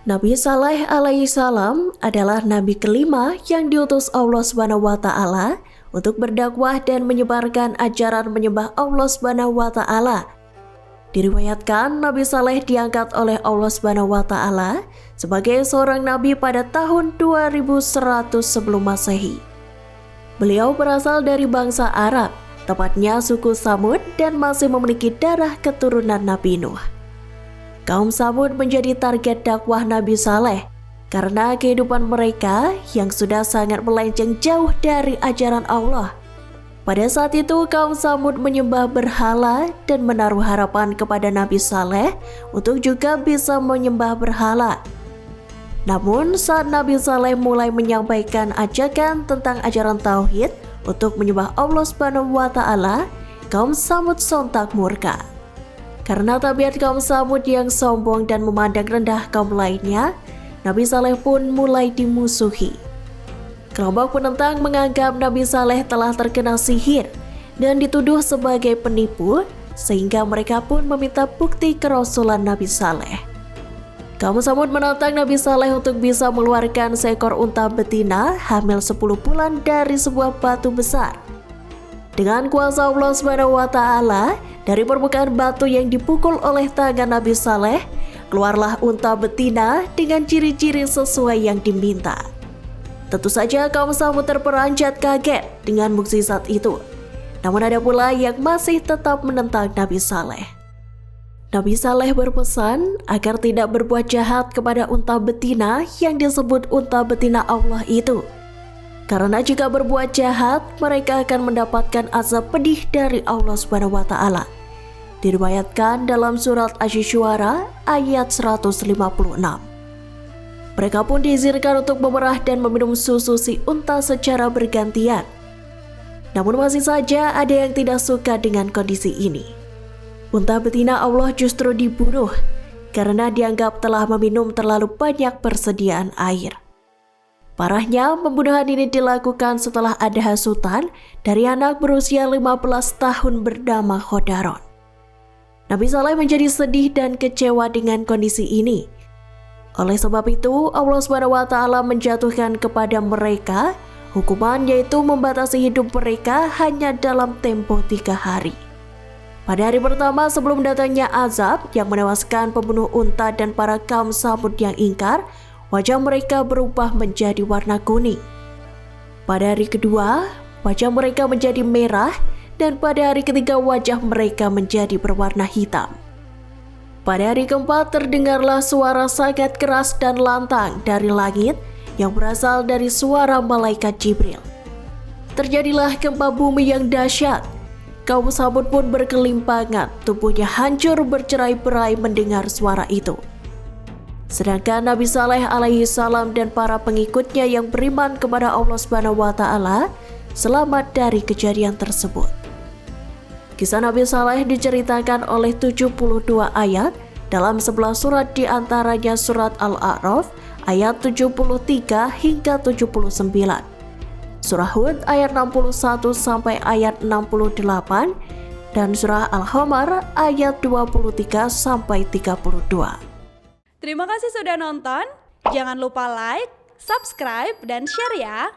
Nabi Saleh alaihissalam adalah nabi kelima yang diutus Allah SWT untuk berdakwah dan menyebarkan ajaran menyembah Allah SWT. Diriwayatkan Nabi Saleh diangkat oleh Allah SWT sebagai seorang nabi pada tahun 2100 sebelum Masehi. Beliau berasal dari bangsa Arab, tepatnya suku Tsamud, dan masih memiliki darah keturunan Nabi Nuh. Kaum Tsamud menjadi target dakwah Nabi Saleh karena kehidupan mereka yang sudah sangat melenceng jauh dari ajaran Allah. Pada saat itu kaum Tsamud menyembah berhala dan menaruh harapan kepada Nabi Saleh untuk juga bisa menyembah berhala. Namun saat Nabi Saleh mulai menyampaikan ajakan tentang ajaran tauhid untuk menyembah Allah SWT, kaum Tsamud sontak murka. Karena tabiat kaum Tsamud yang sombong dan memandang rendah kaum lainnya, Nabi Saleh pun mulai dimusuhi. Kelompok penentang menganggap Nabi Saleh telah terkena sihir dan dituduh sebagai penipu, sehingga mereka pun meminta bukti kerasulan Nabi Saleh. Kaum Tsamud menantang Nabi Saleh untuk bisa mengeluarkan seekor unta betina hamil 10 bulan dari sebuah batu besar. Dengan kuasa Allah SWT, dari permukaan batu yang dipukul oleh tangan Nabi Saleh, keluarlah unta betina dengan ciri-ciri sesuai yang diminta. Tentu saja kaum Tsamud terperanjat kaget dengan mukjizat itu. Namun ada pula yang masih tetap menentang Nabi Saleh. Nabi Saleh berpesan agar tidak berbuat jahat kepada unta betina yang disebut unta betina Allah itu. Karena jika berbuat jahat, mereka akan mendapatkan azab pedih dari Allah SWT. Diriwayatkan dalam surat Asy-Syu'ara ayat 156. Mereka pun diizinkan untuk memerah dan meminum susu si unta secara bergantian. Namun masih saja ada yang tidak suka dengan kondisi ini. Unta betina Allah justru dibunuh karena dianggap telah meminum terlalu banyak persediaan air. Parahnya, pembunuhan ini dilakukan setelah ada hasutan dari anak berusia 15 tahun bernama Khodaron. Nabi Saleh menjadi sedih dan kecewa dengan kondisi ini. Oleh sebab itu, Allah SWT menjatuhkan kepada mereka hukuman, yaitu membatasi hidup mereka hanya dalam tempo 3 hari. Pada hari pertama sebelum datangnya azab yang menewaskan pembunuh unta dan para kaum Tsamud yang ingkar, wajah mereka berubah menjadi warna kuning. Pada hari kedua, wajah mereka menjadi merah, dan pada hari ketiga wajah mereka menjadi berwarna hitam. Pada hari keempat terdengarlah suara sangat keras dan lantang dari langit yang berasal dari suara malaikat Jibril. Terjadilah gempa bumi yang dahsyat. Kaum Tsamud pun berkelimpangan, tubuhnya hancur bercerai-berai mendengar suara itu. Sedangkan Nabi Saleh alaihissalam dan para pengikutnya yang beriman kepada Allah SWT selamat dari kejadian tersebut. Kisah Nabi Saleh diceritakan oleh 72 ayat dalam 11 surat, diantaranya surat Al-A'raf ayat 73 hingga 79, surah Hud ayat 61 sampai ayat 68, dan surah Al-Qamar ayat 23 sampai 32. Terima kasih sudah nonton. Jangan lupa like, subscribe, dan share ya.